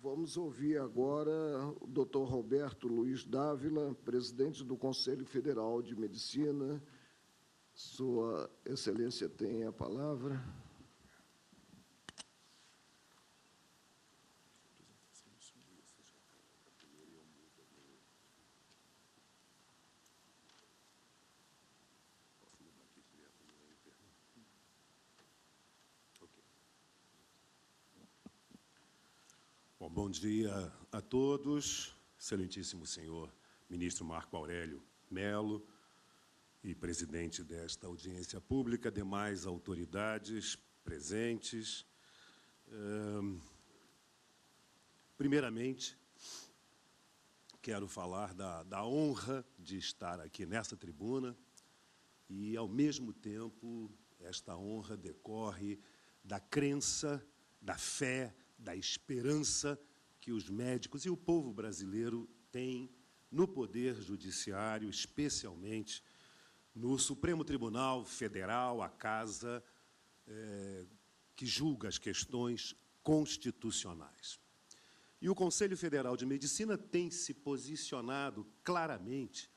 Vamos ouvir agora o Dr. Roberto Luiz Dávila, presidente do Conselho Federal de Medicina. Sua Excelência tem a palavra. Bom dia a todos, excelentíssimo senhor ministro Marco Aurélio Mello e presidente desta audiência pública, demais autoridades presentes. Primeiramente, quero falar da honra de estar aqui nessa tribuna e, ao mesmo tempo, esta honra decorre da crença, da fé, da esperança que os médicos e o povo brasileiro têm no Poder Judiciário, especialmente no Supremo Tribunal Federal, a casa que julga as questões constitucionais. E o Conselho Federal de Medicina tem se posicionado claramente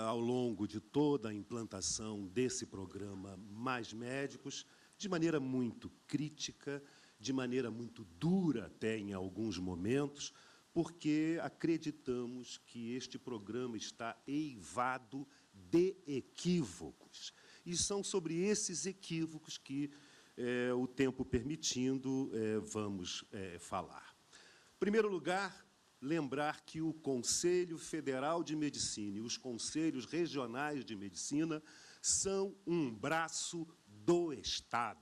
ao longo de toda a implantação desse programa Mais Médicos, de maneira muito crítica, de maneira muito dura até em alguns momentos, porque acreditamos que este programa está eivado de equívocos. E são sobre esses equívocos que, o tempo permitindo, vamos falar. Em primeiro lugar, lembrar que o Conselho Federal de Medicina e os Conselhos Regionais de Medicina são um braço do Estado.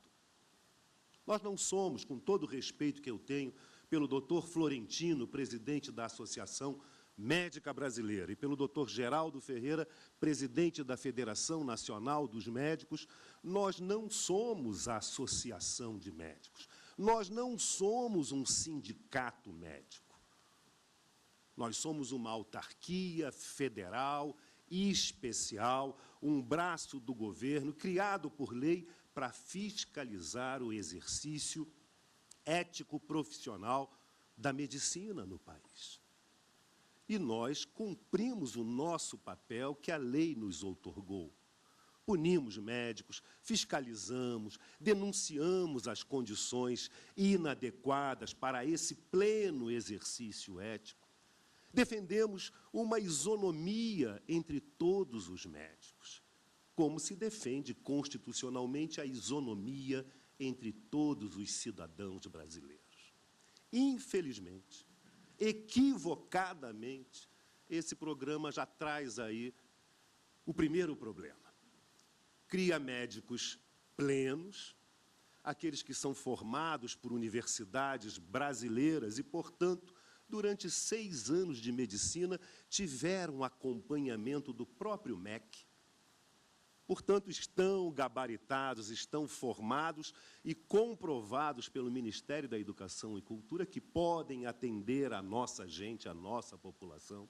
Nós não somos, com todo o respeito que eu tenho pelo doutor Florentino, presidente da Associação Médica Brasileira, e pelo doutor Geraldo Ferreira, presidente da Federação Nacional dos Médicos, nós não somos a associação de médicos. Nós não somos um sindicato médico. Nós somos uma autarquia federal e especial, um braço do governo, criado por lei para fiscalizar o exercício ético-profissional da medicina no país. E nós cumprimos o nosso papel que a lei nos outorgou. Punimos médicos, fiscalizamos, denunciamos as condições inadequadas para esse pleno exercício ético. Defendemos uma isonomia entre todos os médicos, como se defende constitucionalmente a isonomia entre todos os cidadãos brasileiros. Infelizmente, equivocadamente, esse programa já traz aí o primeiro problema. Cria médicos plenos, aqueles que são formados por universidades brasileiras e, portanto, durante 6 anos de medicina, tiveram acompanhamento do próprio MEC. Portanto, estão gabaritados, estão formados e comprovados pelo Ministério da Educação e Cultura que podem atender a nossa gente, a nossa população.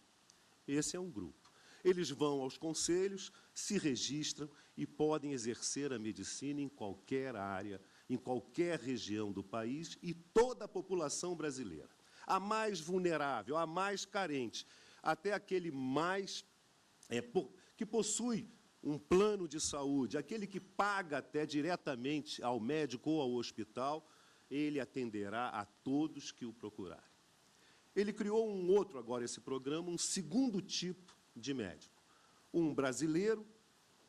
Esse é um grupo. Eles vão aos conselhos, se registram e podem exercer a medicina em qualquer área, em qualquer região do país e toda a população brasileira. A mais vulnerável, a mais carente, até aquele mais que possui um plano de saúde, aquele que paga até diretamente ao médico ou ao hospital, ele atenderá a todos que o procurarem. Ele criou um outro, agora, esse programa, um segundo tipo de médico. Um brasileiro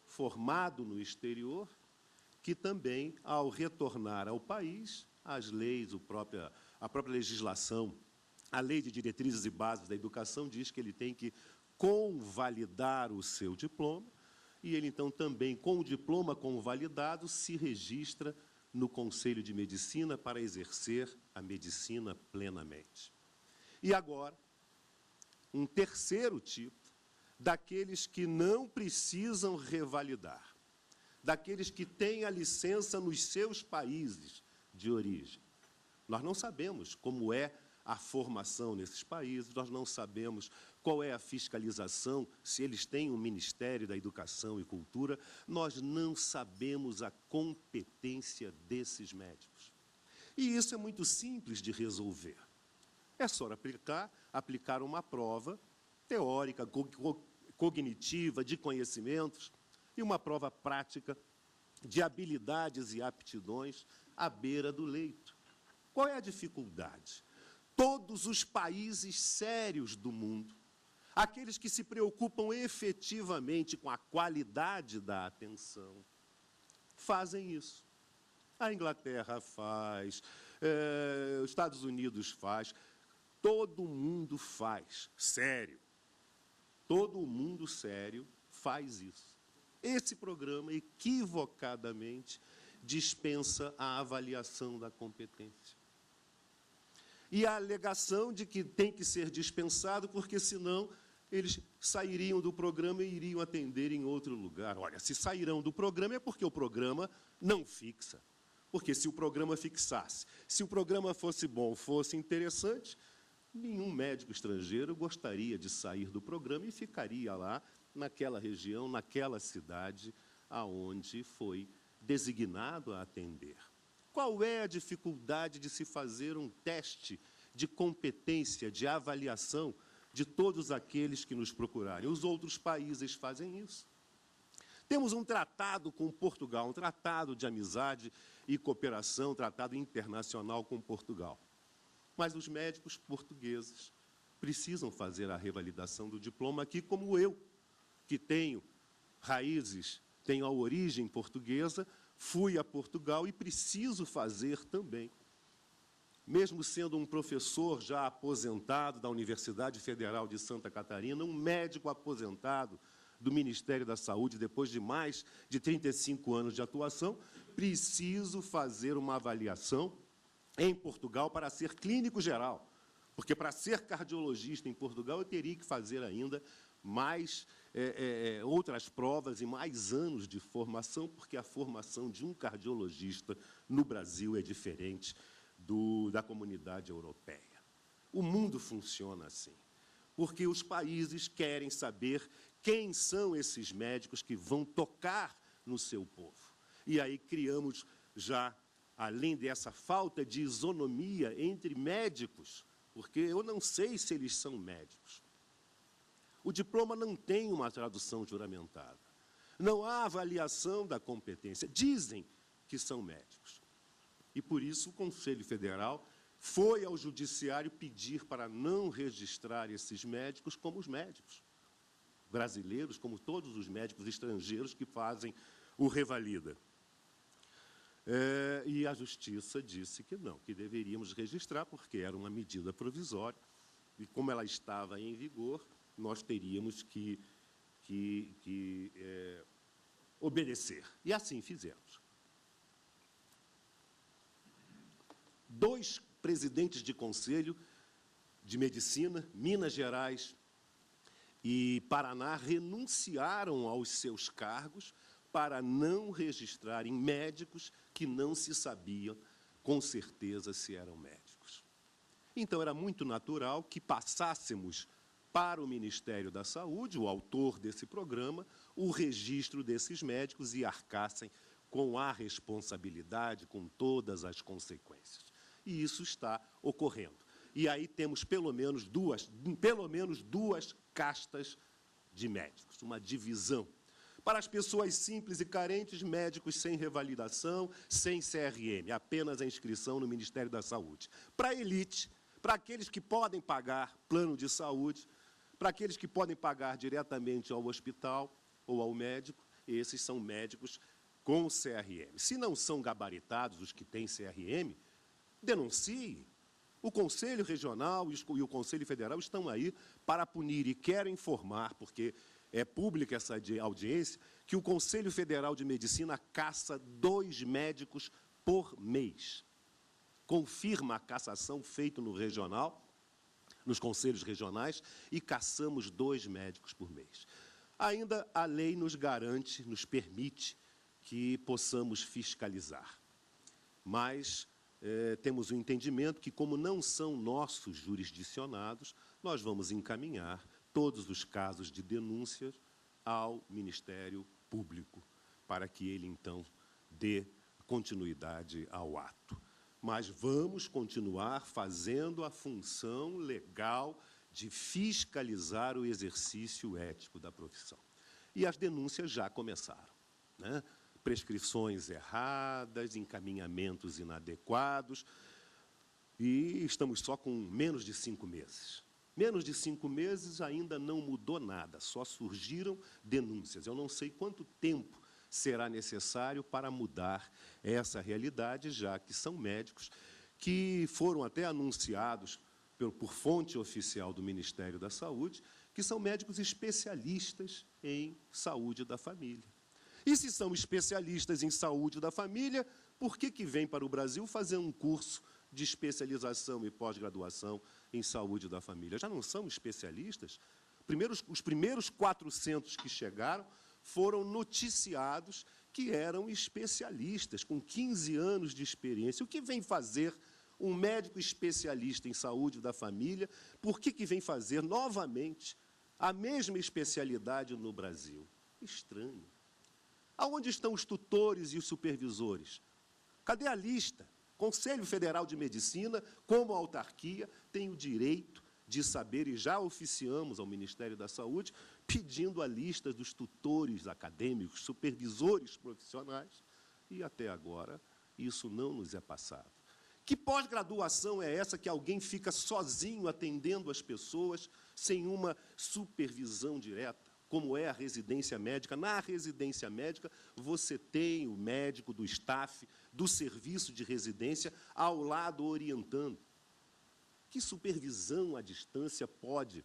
formado no exterior, que também, ao retornar ao país, as leis, a própria legislação, a Lei de Diretrizes e Bases da Educação diz que ele tem que convalidar o seu diploma, e ele, então, também, com o diploma convalidado, se registra no Conselho de Medicina para exercer a medicina plenamente. E agora, um terceiro tipo, daqueles que não precisam revalidar, daqueles que têm a licença nos seus países de origem. Nós não sabemos como é a formação nesses países, nós não sabemos qual é a fiscalização, se eles têm um Ministério da Educação e Cultura, nós não sabemos a competência desses médicos. E isso é muito simples de resolver. É só aplicar uma prova teórica, cognitiva, de conhecimentos, e uma prova prática de habilidades e aptidões à beira do leito. Qual é a dificuldade? Todos os países sérios do mundo, aqueles que se preocupam efetivamente com a qualidade da atenção, fazem isso. A Inglaterra faz, os Estados Unidos faz, todo mundo faz, sério. Todo mundo sério faz isso. Esse programa, equivocadamente, dispensa a avaliação da competência. E a alegação de que tem que ser dispensado, porque, senão, eles sairiam do programa e iriam atender em outro lugar. Olha, se sairão do programa é porque o programa não fixa. Porque se o programa fixasse, se o programa fosse bom, fosse interessante, nenhum médico estrangeiro gostaria de sair do programa e ficaria lá, naquela região, naquela cidade, aonde foi designado a atender. Qual é a dificuldade de se fazer um teste de competência, de avaliação de todos aqueles que nos procurarem? Os outros países fazem isso. Temos um tratado com Portugal, um tratado de amizade e cooperação, um tratado internacional com Portugal. Mas os médicos portugueses precisam fazer a revalidação do diploma aqui, como eu, que tenho raízes, tenho a origem portuguesa, fui a Portugal e preciso fazer também. Mesmo sendo um professor já aposentado da Universidade Federal de Santa Catarina, um médico aposentado do Ministério da Saúde, depois de mais de 35 anos de atuação, preciso fazer uma avaliação em Portugal para ser clínico geral. Porque, para ser cardiologista em Portugal, eu teria que fazer ainda mais outras provas e mais anos de formação, porque a formação de um cardiologista no Brasil é diferente da comunidade europeia. O mundo funciona assim, porque os países querem saber quem são esses médicos que vão tocar no seu povo. E aí criamos já, além dessa falta de isonomia entre médicos, porque eu não sei se eles são médicos. O diploma não tem uma tradução juramentada. Não há avaliação da competência. Dizem que são médicos. E, por isso, o Conselho Federal foi ao Judiciário pedir para não registrar esses médicos como os médicos brasileiros, como todos os médicos estrangeiros que fazem o revalida. E a Justiça disse que não, que deveríamos registrar, porque era uma medida provisória, e como ela estava em vigor, nós teríamos que obedecer. E assim fizemos. 2 presidentes de Conselho de Medicina, Minas Gerais e Paraná, renunciaram aos seus cargos para não registrarem médicos que não se sabiam com certeza se eram médicos. Então, era muito natural que passássemos para o Ministério da Saúde, o autor desse programa, o registro desses médicos e arcassem com a responsabilidade, com todas as consequências. E isso está ocorrendo. E aí temos pelo menos duas castas de médicos, uma divisão. Para as pessoas simples e carentes, médicos sem revalidação, sem CRM, apenas a inscrição no Ministério da Saúde. Para a elite, para aqueles que podem pagar plano de saúde, para aqueles que podem pagar diretamente ao hospital ou ao médico, esses são médicos com CRM. Se não são gabaritados os que têm CRM, denuncie. O Conselho Regional e o Conselho Federal estão aí para punir, e quero informar, porque é pública essa audiência, que o Conselho Federal de Medicina caça 2 médicos por mês. Confirma a cassação feita no regional, nos conselhos regionais, e caçamos 2 médicos por mês. Ainda a lei nos garante, nos permite que possamos fiscalizar. Mas temos o entendimento que, como não são nossos jurisdicionados, nós vamos encaminhar todos os casos de denúncias ao Ministério Público, para que ele, então, dê continuidade ao ato. mas vamos continuar fazendo a função legal de fiscalizar o exercício ético da profissão. E as denúncias já começaram, né? Prescrições erradas, encaminhamentos inadequados, e estamos só com menos de 5 meses. Menos de 5 meses ainda não mudou nada, só surgiram denúncias. Eu não sei quanto tempo será necessário para mudar essa realidade, já que são médicos que foram até anunciados por fonte oficial do Ministério da Saúde, que são médicos especialistas em saúde da família. E se são especialistas em saúde da família, por que vêm para o Brasil fazer um curso de especialização e pós-graduação em saúde da família? Já não são especialistas? Os primeiros 400 que chegaram foram noticiados que eram especialistas, com 15 anos de experiência. O que vem fazer um médico especialista em saúde da família? Por que vem fazer novamente a mesma especialidade no Brasil? Estranho. Aonde estão os tutores e os supervisores? Cadê a lista? Conselho Federal de Medicina, como autarquia, tem o direito de saber, e já oficiamos ao Ministério da Saúde, pedindo a lista dos tutores acadêmicos, supervisores profissionais, e até agora isso não nos é passado. Que pós-graduação é essa que alguém fica sozinho atendendo as pessoas sem uma supervisão direta, como é a residência médica? Na residência médica, você tem o médico do staff, do serviço de residência, ao lado orientando. Que supervisão à distância pode,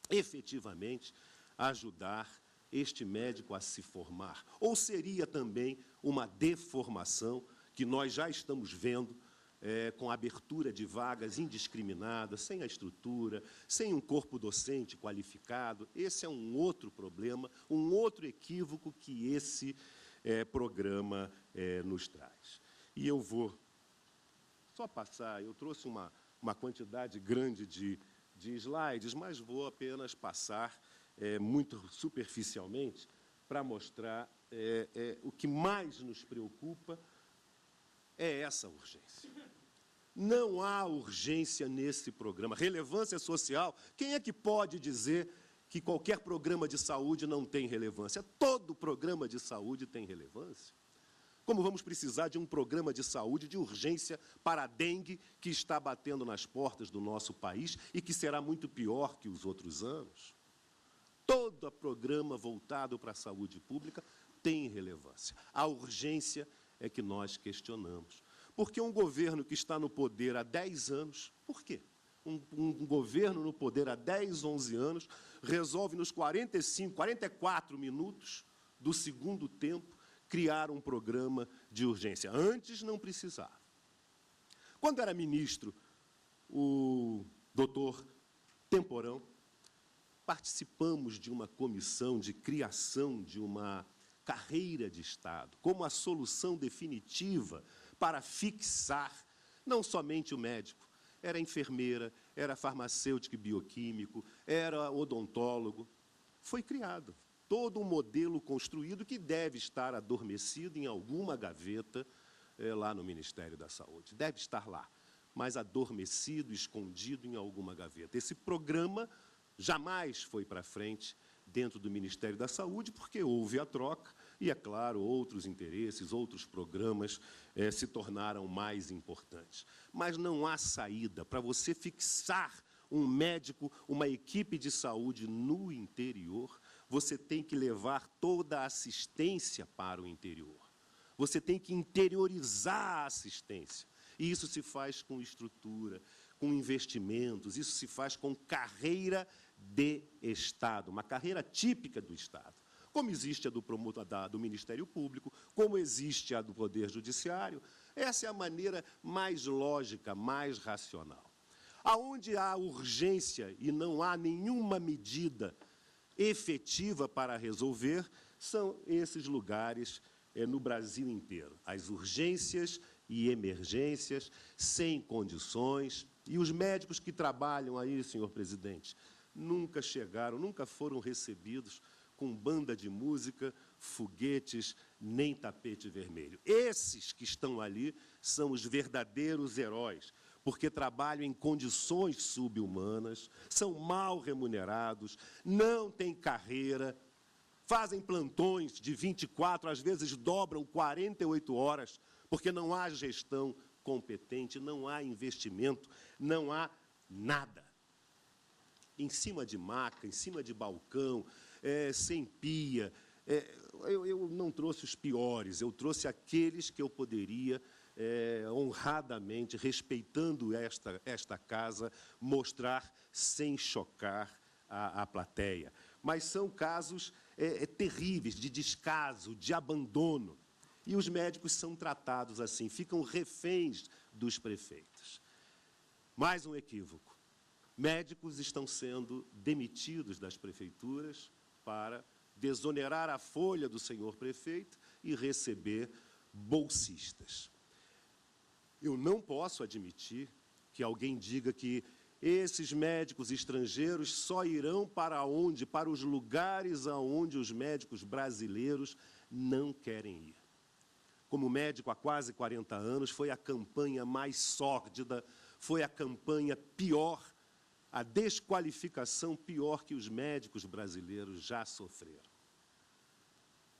efetivamente, ajudar este médico a se formar? Ou seria também uma deformação que nós já estamos vendo com a abertura de vagas indiscriminadas, sem a estrutura, sem um corpo docente qualificado? Esse é um outro problema, um outro equívoco que esse programa nos traz. E eu vou só passar, eu trouxe uma quantidade grande de slides, mas vou apenas passar muito superficialmente para mostrar o que mais nos preocupa é essa urgência. Não há urgência nesse programa. Relevância social, quem é que pode dizer que qualquer programa de saúde não tem relevância? Todo programa de saúde tem relevância. Como vamos precisar de um programa de saúde de urgência para a dengue que está batendo nas portas do nosso país e que será muito pior que os outros anos? Todo programa voltado para a saúde pública tem relevância. A urgência é que nós questionamos. Porque um governo que está no poder há 10 anos, por quê? Um governo no poder há 10, 11 anos, resolve nos 45, 44 minutos do segundo tempo criar um programa de urgência. Antes não precisava. Quando era ministro, o doutor Temporão, participamos de uma comissão de criação de uma carreira de Estado, como a solução definitiva para fixar não somente o médico, era enfermeira, era farmacêutico e bioquímico, era odontólogo. Foi criado todo um modelo construído que deve estar adormecido em alguma gaveta lá no Ministério da Saúde. Deve estar lá, mas adormecido, escondido em alguma gaveta. Esse programa jamais foi para frente dentro do Ministério da Saúde, porque houve a troca e, é claro, outros interesses, outros programas se tornaram mais importantes. Mas não há saída para você fixar um médico, uma equipe de saúde no interior. Você tem que levar toda a assistência para o interior. Você tem que interiorizar a assistência. E isso se faz com estrutura, com investimentos, isso se faz com carreira de Estado, uma carreira típica do Estado. Como existe a do Ministério Público, como existe a do Poder Judiciário. Essa é a maneira mais lógica, mais racional. Aonde há urgência e não há nenhuma medida efetiva para resolver, são esses lugares no Brasil inteiro. As urgências e emergências sem condições. E os médicos que trabalham aí, senhor presidente, nunca chegaram, nunca foram recebidos com banda de música, foguetes, nem tapete vermelho. Esses que estão ali são os verdadeiros heróis, porque trabalham em condições subhumanas, são mal remunerados, não têm carreira, fazem plantões de 24, às vezes dobram 48 horas, porque não há gestão competente, não há investimento, não há nada. Em cima de maca, em cima de balcão, sem pia. Eu não trouxe os piores, eu trouxe aqueles que eu poderia, honradamente, respeitando esta casa, mostrar sem chocar a plateia. Mas são casos terríveis, de descaso, de abandono. E os médicos são tratados assim, ficam reféns dos prefeitos. Mais um equívoco. Médicos estão sendo demitidos das prefeituras para desonerar a folha do senhor prefeito e receber bolsistas. Eu não posso admitir que alguém diga que esses médicos estrangeiros só irão para onde? Para os lugares aonde os médicos brasileiros não querem ir. Como médico há quase 40 anos, foi a campanha mais sórdida, foi a campanha pior, a desqualificação pior que os médicos brasileiros já sofreram.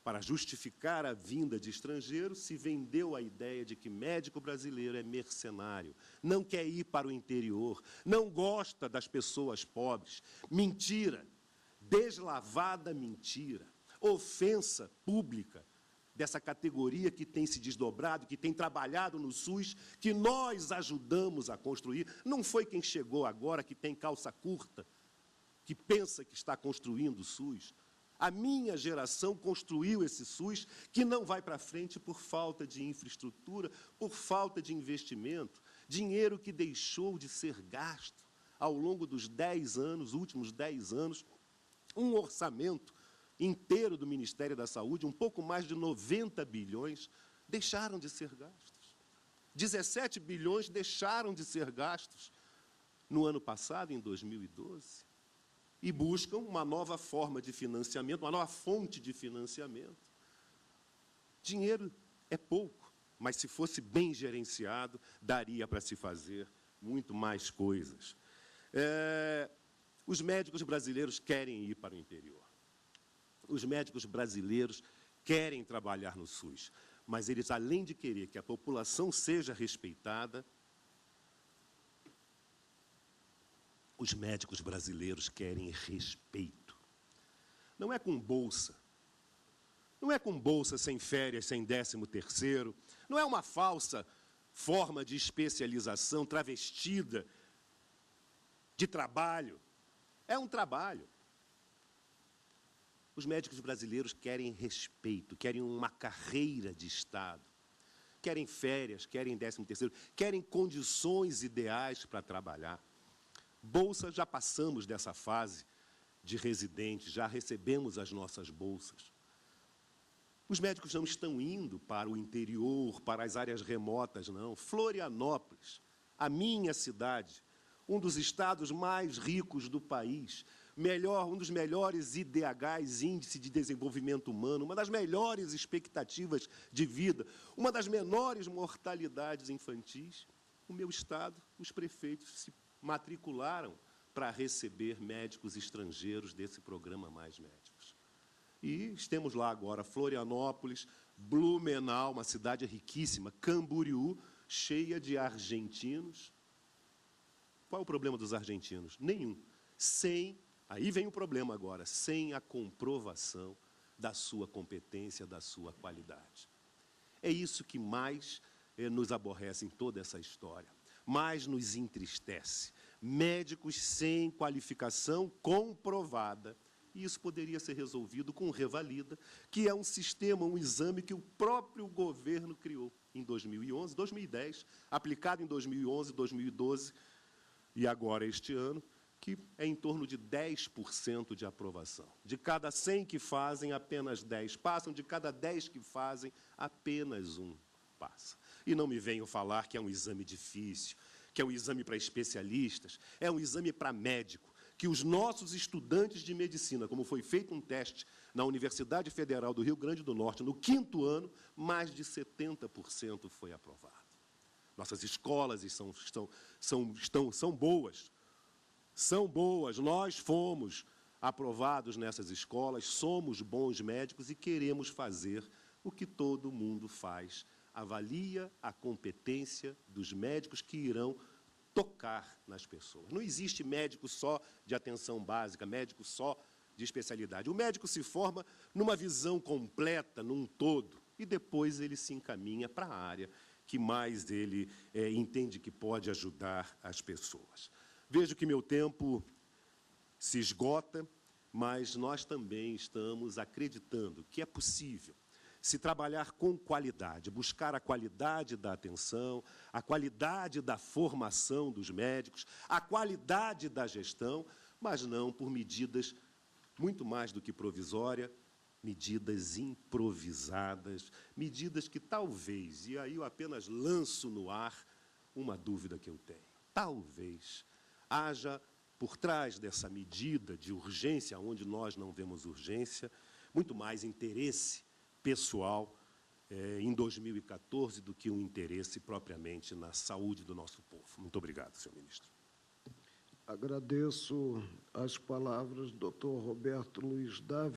Para justificar a vinda de estrangeiros, se vendeu a ideia de que médico brasileiro é mercenário, não quer ir para o interior, não gosta das pessoas pobres. Mentira, deslavada mentira, ofensa pública dessa categoria que tem se desdobrado, que tem trabalhado no SUS, que nós ajudamos a construir. Não foi quem chegou agora, que tem calça curta, que pensa que está construindo o SUS. A minha geração construiu esse SUS, que não vai para frente por falta de infraestrutura, por falta de investimento, dinheiro que deixou de ser gasto ao longo dos 10 anos, últimos 10 anos, um orçamento inteiro do Ministério da Saúde, um pouco mais de 90 bilhões, deixaram de ser gastos. 17 bilhões deixaram de ser gastos no ano passado, em 2012. E buscam uma nova forma de financiamento, uma nova fonte de financiamento. Dinheiro é pouco, mas se fosse bem gerenciado, daria para se fazer muito mais coisas. Os médicos brasileiros querem ir para o interior. Os médicos brasileiros querem trabalhar no SUS, mas eles, além de querer que a população seja respeitada, os médicos brasileiros querem respeito. Não é com bolsa. Não é com bolsa sem férias, sem 13º. Não é uma falsa forma de especialização travestida de trabalho. É um trabalho. Os médicos brasileiros querem respeito, querem uma carreira de Estado. Querem férias, querem 13º, querem condições ideais para trabalhar. Bolsa, já passamos dessa fase de residentes, já recebemos as nossas bolsas. Os médicos não estão indo para o interior, para as áreas remotas, não. Florianópolis, a minha cidade, um dos estados mais ricos do país, um dos melhores IDHs, Índice de Desenvolvimento Humano, uma das melhores expectativas de vida, uma das menores mortalidades infantis. O meu estado, os prefeitos se matricularam para receber médicos estrangeiros desse programa Mais Médicos. E temos lá agora Florianópolis, Blumenau, uma cidade riquíssima, Camboriú, cheia de argentinos. Qual é o problema dos argentinos? Nenhum. Aí vem o problema agora, sem a comprovação da sua competência, da sua qualidade. É isso que mais nos aborrece em toda essa história, mais nos entristece. Médicos sem qualificação comprovada. E isso poderia ser resolvido com o Revalida, que é um sistema, um exame que o próprio governo criou em 2011, 2010, aplicado em 2011, 2012 e agora este ano, que é em torno de 10% de aprovação. De cada 100 que fazem, apenas 10 passam, de cada 10 que fazem, apenas 1 passa. E não me venham falar que é um exame difícil, que é um exame para especialistas, é um exame para médico, que os nossos estudantes de medicina, como foi feito um teste na Universidade Federal do Rio Grande do Norte, no 5º ano, mais de 70% foi aprovado. Nossas escolas são boas. São boas. Nós fomos aprovados nessas escolas, somos bons médicos e queremos fazer o que todo mundo faz. Avalia a competência dos médicos que irão tocar nas pessoas. Não existe médico só de atenção básica, médico só de especialidade. O médico se forma numa visão completa, num todo, e depois ele se encaminha para a área que mais ele entende que pode ajudar as pessoas. Vejo que meu tempo se esgota, mas nós também estamos acreditando que é possível se trabalhar com qualidade, buscar a qualidade da atenção, a qualidade da formação dos médicos, a qualidade da gestão, mas não por medidas muito mais do que provisórias, medidas improvisadas, medidas que talvez, e aí eu apenas lanço no ar uma dúvida que eu tenho, talvez haja por trás dessa medida de urgência, onde nós não vemos urgência, muito mais interesse pessoal em 2014 do que um interesse propriamente na saúde do nosso povo. Muito obrigado, senhor ministro. Agradeço as palavras do Dr. Roberto Luiz Dávila.